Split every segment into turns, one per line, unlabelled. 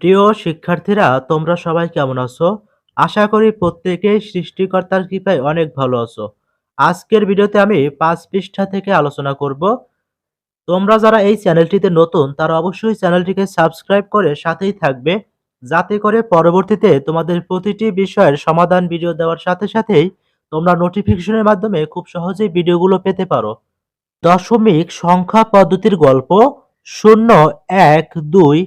প্রিয় শিক্ষার্থীরা, তোমরা সবাই কেমন আছো? আশা করি প্রত্যেকেই সৃষ্টিকর্তার কৃপায় অনেক ভালো আছো। আজকের ভিডিওতে আমি ৫ পৃষ্ঠা থেকে আলোচনা করব। তোমরা যারা এই চ্যানেলটিতে নতুন তারা অবশ্যই চ্যানেলটিকে সাবস্ক্রাইব করে সাথেই থাকবে, যাতে করে পরবর্তীতে তোমাদের প্রতিটি বিষয়ের সমাধান ভিডিও দেওয়ার সাথে সাথেই তোমরা নোটিফিকেশনের মাধ্যমে খুব সহজেই ভিডিওগুলো পেতে পারো। দশমিক সংখ্যা পদ্ধতির গল্প। ০, ১, ২,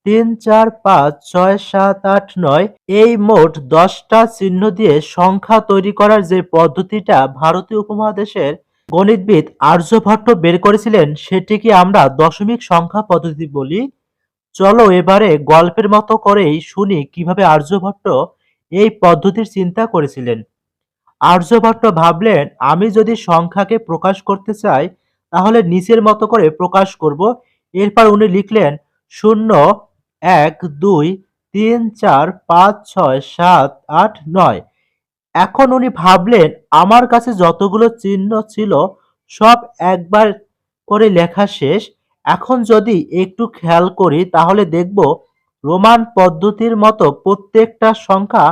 ৩, ৪, ৫, ৬, ৭, ৮, ৯ এই মোট ১০টা চিহ্ন দিয়ে সংখ্যা তৈরি করার যে পদ্ধতিটা ভারতীয় উপমহাদেশের গণিতবিদ আর্যভট্ট বের করেছিলেন সেটিকে আমরা দশমিক সংখ্যা পদ্ধতি বলি। চলো এবারে গল্পের মতো করেই শুনি কিভাবে আর্যভট্ট এই পদ্ধতির চিন্তা করেছিলেন। আর্যভট্ট ভাবলেন, আমি যদি সংখ্যাকে প্রকাশ করতে চাই তাহলে নিচের মতো করে প্রকাশ করব। এরপর উনি লিখলেন ০, ১, ২, ৩, ৪, ৫, ৬, ৭, ৮, ৯। এখন উনি ভাবলেন, আমার কাছে যতগুলো চিহ্ন ছিল সব একবার করে লেখা শেষ। এখন যদি একটু খেয়াল করি তাহলে দেখব রোমান পদ্ধতির মতো প্রত্যেকটা সংখ্যা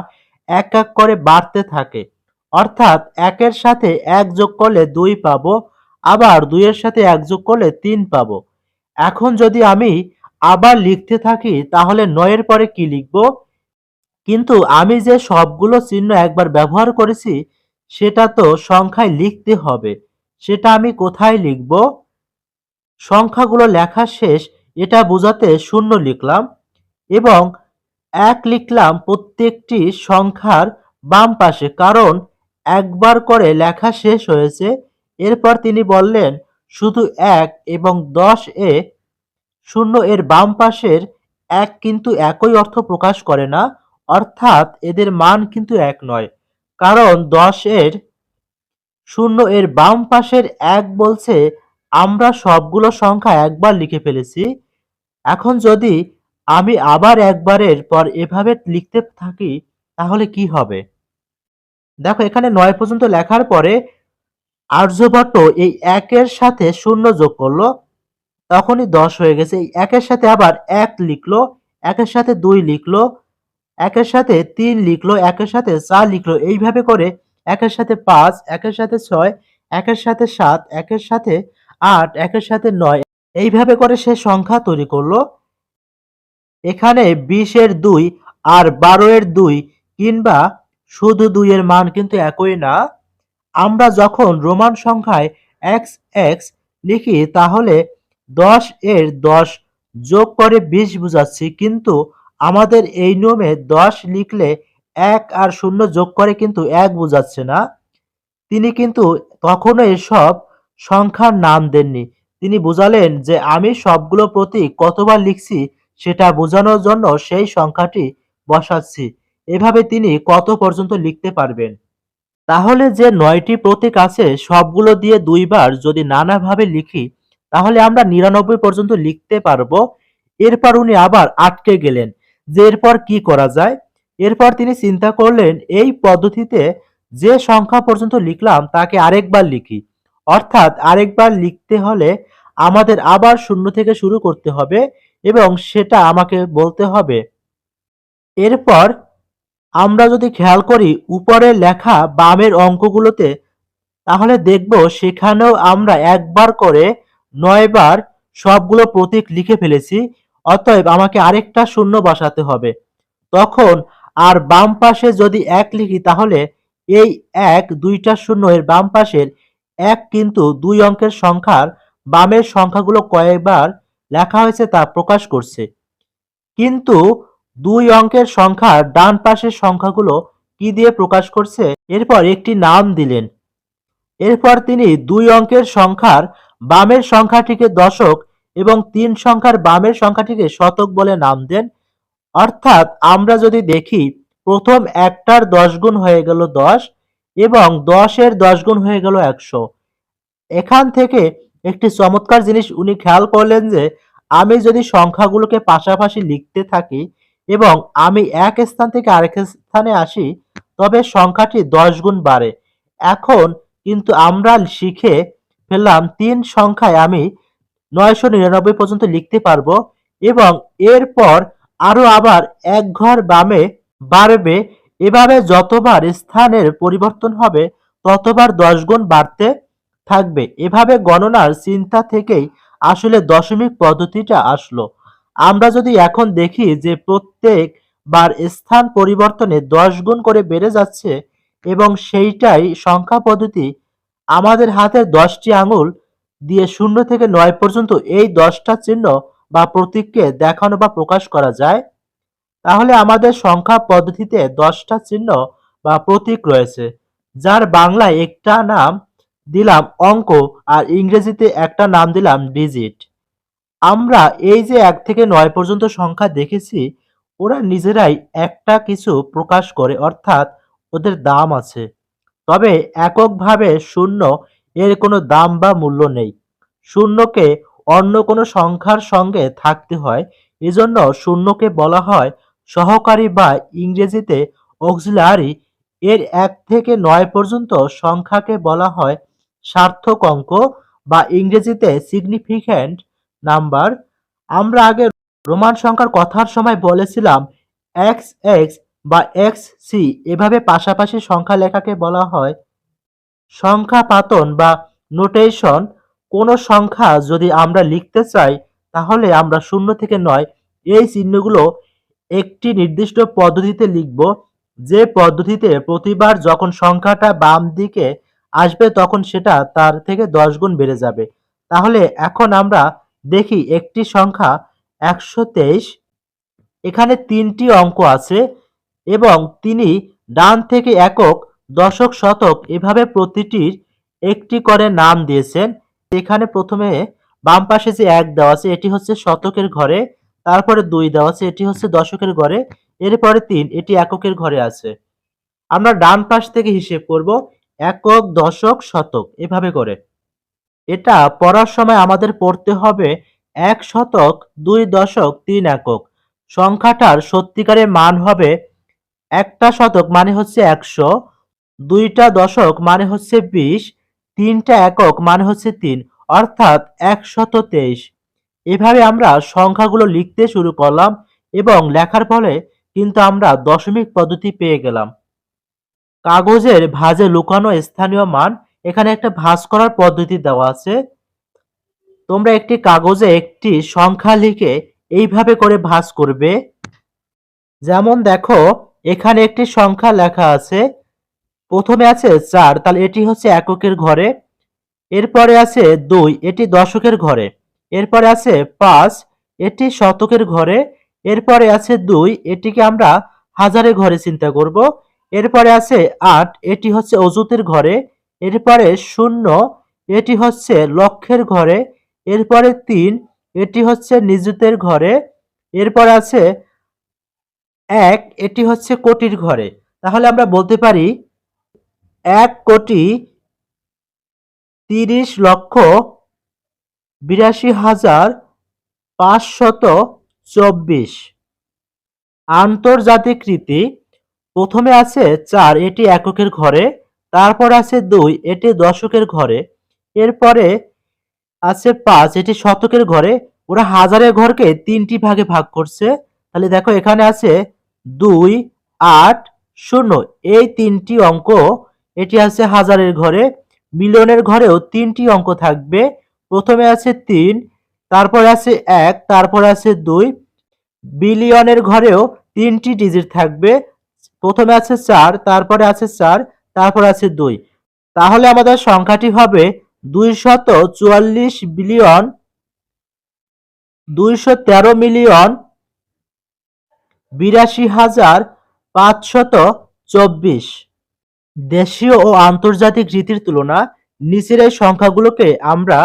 এক এক করে বাড়তে থাকে। অর্থাৎ একের সাথে এক যোগ করলে ২ পাবো, আবার ২ এর সাথে এক যোগ করলে ৩ পাবো। এখন যদি আমি আবার লিখতে থাকি তাহলে ৯ এর পরে কি লিখব? কিন্তু আমি যে সবগুলো চিহ্ন একবার ব্যবহার করেছি সেটা তো সংখ্যায় লিখতে হবে। সেটা আমি কোথায় লিখব? সংখ্যাগুলো লেখা শেষ এটা বোঝাতে ০ লিখলাম এবং ১ লিখলাম প্রত্যেকটি সংখ্যার বাম পাশে, কারণ একবার করে লেখা শেষ হয়েছে। এরপর তিনি বললেন, শুধু ১ এবং ১০ এ ০ এর বাম পাশের ১ কিন্তু একই অর্থ প্রকাশ করে না, অর্থাৎ এদের মান কিন্তু এক নয়। কারণ ১০ এর ০ এর বাম পাশের ১ বলছে আমরা সবগুলো সংখ্যা একবার লিখে ফেলেছি। এখন যদি আমি আবার একবারের পর এভাবে লিখতে থাকি তাহলে কি হবে? দেখো এখানে ৯ পর্যন্ত লেখার পরে আর্যভট্ট এই ১ এর সাথে ০ যোগ করলো, তখনই ১০ হয়ে গেছে। এই ১ এর সাথে আবার ১ লিখলো, ১ এর সাথে ২ লিখলো, ১ এর সাথে ৩ লিখলো, ১ এর সাথে ৪ লিখলো। এইভাবে করে ১ এর সাথে ৫, ১ এর সাথে ৬, ১ এর সাথে ৭, ১ এর সাথে ৮, ১ এর সাথে ৯ এইভাবে করে সে সংখ্যা তৈরি করলো। এখানে ২০ এর ২ আর ১২ এর ২ কিংবা শুধু ২ এর মান কিন্তু একই না। আমরা যখন রোমান সংখ্যায় এক্স এক্স লিখি তাহলে ১০ এর ১০ যোগ করে ২০ বোঝাচ্ছি, কিন্তু আমাদের এই নিয়মে ১০ লিখলে ১ আর ০ যোগ করে কিন্তু ১ বোঝাচ্ছে না। তিনি কিন্তু তখনও এসব সংখ্যার নাম দেননি। তিনি বোঝালেন যে আমি সবগুলো প্রতীক কতবার লিখছি সেটা বোঝানোর জন্য সেই সংখ্যাটি বসাচ্ছি। এভাবে তিনি কত পর্যন্ত লিখতে পারবেন। তাহলে যে ৯টি প্রতীক আছে সবগুলো দিয়ে ২ বার যদি নানাভাবে লিখি তাহলে আমরা ৯৯ পর্যন্ত লিখতে পারবো। এরপর উনি আবার আটকে গেলেন যে এরপর কি করা যায়। এরপর তিনি চিন্তা করলেন, এই পদ্ধতিতে যে সংখ্যা পর্যন্ত লিখলাম তাকে আরেকবার লিখি। অর্থাৎ আরেকবার লিখতে হলে আমাদের আবার ০ থেকে শুরু করতে হবে এবং সেটা আমাকে বলতে হবে। এরপর আমরা যদি খেয়াল করি উপরে লেখা বামের অঙ্কগুলোতে তাহলে দেখব সেখানেও আমরা একবার করে ৯ বার সবগুলো প্রতীক লিখে ফেলেছি। অতএব আমাকে আরেকটা ০ বসাতে হবে। তখন আর বাম পাশে যদি ১ লিখি তাহলে এই ১ ২টা ০ এর বাম পাশের ১ কিন্তু ২ অঙ্কের সংখ্যার বামের সংখ্যাগুলো কয়েকবার লেখা হয়েছে তা প্রকাশ করছে। কিন্তু ২ অঙ্কের সংখ্যার ডান পাশের সংখ্যাগুলো কি দিয়ে প্রকাশ করছে? এরপর একটি নাম দিলেন। এরপর তিনি ২ অঙ্কের সংখ্যার বামের সংখ্যাটিকে দশক এবং ৩ সংখ্যার বামের সংখ্যাটিকে শতক বলে নাম দেন। অর্থাৎ আমরা যদি দেখি প্রথম একটার ১০ গুণ হয়ে গেল ১০ এবং ১০ এর ১০ গুণ হয়ে গেল ১০০। এখান থেকে একটি চমৎকার জিনিস উনি খেয়াল করলেন যে আমি যদি সংখ্যাগুলোকে পাশাপাশি লিখতে থাকি এবং আমি এক স্থান থেকে আরেক স্থানে আসি তবে সংখ্যাটি ১০ গুণ বাড়ে। এখন কিন্তু আমরা শিখে ফেললাম ৩ সংখ্যায় আমি ৯৯৯ পর্যন্ত লিখতে পারবো এবং এরপর আরো আবার এক ঘর বামে বাড়বে। এভাবে যতবার স্থানের পরিবর্তন হবে ততবার 10 গুণ বাড়তে থাকবে। এভাবে গণনার চিন্তা থেকেই আসলে দশমিক পদ্ধতিটা আসলো। আমরা যদি এখন দেখি যে প্রত্যেক বার স্থান পরিবর্তনে 10 গুণ করে বেড়ে যাচ্ছে এবং সেইটাই সংখ্যা পদ্ধতি, আমাদের হাতের 10টি আঙুল দিয়ে 0 থেকে 9 পর্যন্ত এই 10টা চিহ্ন বা প্রতীককে দেখানো বা প্রকাশ করা যায়, তাহলে আমাদের সংখ্যা পদ্ধতিতে 10টা চিহ্ন বা প্রতীক রয়েছে, যার বাংলায় একটা নাম দিলাম অঙ্ক আর ইংরেজিতে একটা নাম দিলাম ডিজিট। আমরা এই যে 1 থেকে 9 পর্যন্ত সংখ্যা দেখেছি, ওরা নিজেরাই একটা কিছু প্রকাশ করে, অর্থাৎ ওদের দাম আছে। তবে এককভাবে শূন্য এর কোনো দাম বা মূল্য নেই। শূন্যকে অন্য কোনো সংখ্যার সঙ্গে থাকতে হয়। এজন্য শূন্যকে বলা হয় সহকারী বা ইংরেজিতে অক্সিলারি। এর 1 থেকে 9 পর্যন্ত সংখ্যাকে বলা হয় সার্থক অঙ্ক বা ইংরেজিতে সিগনিফিক্যান্ট নাম্বার। আমরা আগে রোমান সংখ্যার কথার সময় বলেছিলাম এক্স এক্স বা এক্স সি, এভাবে পাশাপাশি সংখ্যা লেখাকে বলা হয় সংখ্যাপাতন বা নোটেশন। কোনো সংখ্যা যদি আমরা লিখতে চাই তাহলে আমরা 0 থেকে 9 এই চিহ্নগুলো একটি নির্দিষ্ট পদ্ধতিতে লিখব, যে পদ্ধতিতে প্রতিবার যখন সংখ্যাটা বাম দিকে আসবে তখন সেটা তার থেকে 10 গুণ বেড়ে যাবে। তাহলে এখন আমরা দেখি একটি সংখ্যা 123, এখানে 3টি অঙ্ক আছে এবং তিনি ডান থেকে একক, দশক, শতক এভাবে প্রতিটির একটি করে নাম দিয়েছেন। এখানে প্রথমে বাম পাশে যে 1 দেওয়া আছে এটি হচ্ছে শতকের ঘরে, তারপরে 2 দেওয়া আছে এটি হচ্ছে দশকের ঘরে, এরপরে 3 এটি এককের ঘরে আছে। আমরা ডান পাশ থেকে হিসেব করব একক, দশক, শতক এভাবে করে। এটা পড়ার সময় আমাদের পড়তে হবে 1 শতক, 2 দশক, 3 একক। সংখ্যাটার সত্যিকারের মান হবে একটা শতক মানে হচ্ছে 100, 2টা দশক মানে হচ্ছে 20, 3টা একক মানে হচ্ছে 3, অর্থাৎ 123। এভাবে আমরা সংখ্যাগুলো লিখতে শুরু করলাম এবং লেখার ফলে কিন্তু আমরা দশমিক পদ্ধতি পেয়ে গেলাম। কাগজের ভাঁজে লুকানো স্থানীয় মান, এখানে একটা ভাঁজ করার পদ্ধতি দেওয়া আছে। তোমরা একটি কাগজে একটি সংখ্যা লিখে এইভাবে করে ভাঁজ করবে। যেমন দেখো এখানে একটি সংখ্যা লেখা আছে, প্রথমে আছে 4, তাহলে এটি হচ্ছে এককের ঘরে। এরপরে আছে 2, এটি দশকের ঘরে। এরপরে আছে 5, এটি শতকের ঘরে। এরপরে আছে 2, এটিকে আমরা হাজারের ঘরে চিন্তা করব। এরপরে আছে 8, এটি হচ্ছে অযুতের ঘরে। এরপরে 0, এটি হচ্ছে লক্ষের ঘরে। এরপরে 3, এটি হচ্ছে নিযুতের ঘরে। এরপর আছে 1, এটি হচ্ছে কোটির ঘরে। তাহলে আমরা বলতে পারি 1,83,82,524। আন্তর্জাতিক রীতি, প্রথমে আছে 4, এটি এককের ঘরে। তারপর আছে 2, এটি দশকের ঘরে। এরপরে আছে 5, এটি শতকের ঘরে। ওরা হাজারের ঘরকে 3টি ভাগে ভাগ করছে। তাহলে দেখো এখানে আছে 2, 8, 0, এই 3টি অঙ্ক। এটি আছে হাজারের ঘরে। মিলিয়নের ঘরেও 3টি অঙ্ক থাকবে। প্রথমে আছে 3, তারপর আছে 1, তারপর আছে 2। বিলিয়নের ঘরেও 3টি ডিজিট থাকবে। প্রথমে আছে 4, তারপরে আছে 4, তারপর আছে 2। তাহলে আমাদের সংখ্যাটি হবে 244,283,524। দেশীয় ও আন্তর্জাতিক রীতির তুলনা, নিচের এই সংখ্যাগুলোকে আমরা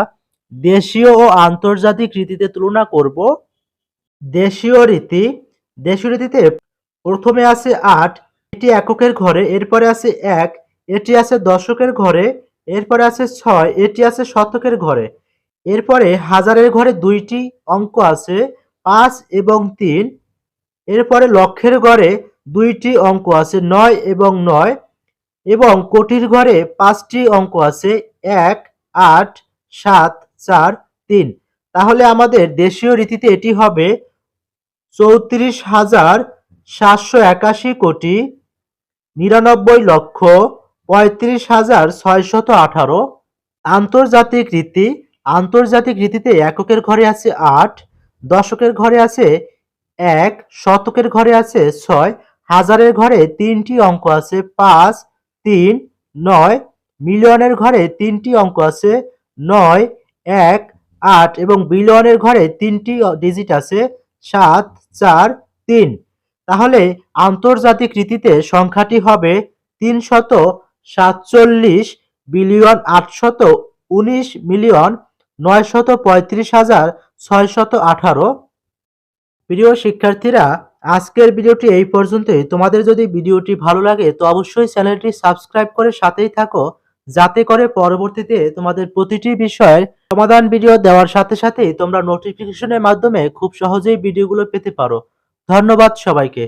দেশীয় ও আন্তর্জাতিক রীতিতে তুলনা করব। দেশীয় রীতি, দেশীয় রীতিতে প্রথমে আছে 8, এটি এককের ঘরে। এরপরে আছে 1, এটি আছে দশকের ঘরে। এরপরে আছে 6, এটি আছে শতকের ঘরে। এরপরে হাজারের ঘরে 2টি অঙ্ক আছে, 5 এবং 3। এরপরে লক্ষের ঘরে 2টি অঙ্ক আছে, 9 এবং 9। এবং কোটির ঘরে 5টি অঙ্ক আছে, 1, 8, 7, 4, 3। তাহলে আমাদের দেশীয় রীতিতে এটি হবে 34,781 কোটি 99,35,618। আন্তর্জাতিক রীতি, আন্তর্জাতিক রীতিতে এককের ঘরে আছে 8, দশকের ঘরে আছে 1, শতকের ঘরে আছে 6, হাজারের ঘরে 3টি অঙ্ক আছে 5, 3, 9, মিলিয়নের ঘরে 3টি অঙ্ক আছে 9, 1, 8 এবং বিলিয়নের ঘরে 3টি ডিজিট আছে 7, 4, 3। তাহলে আন্তর্জাতিক রীতিতে সংখ্যাটি হবে 347,819,935,618। প্রিয় শিক্ষার্থীরা, আজকের ভিডিওটি এই পর্যন্তই। তোমাদের যদি ভিডিওটি ভালো লাগে তো অবশ্যই চ্যানেলটি সাবস্ক্রাইব করে সাথেই থাকো, যাতে করে পরবর্তীতে তোমাদের প্রতিটি বিষয়ের সমাধান ভিডিও দেওয়ার সাথে সাথেই তোমরা নোটিফিকেশনের মাধ্যমে খুব সহজেই ভিডিওগুলো পেতে পারো। ধন্যবাদ সবাইকে।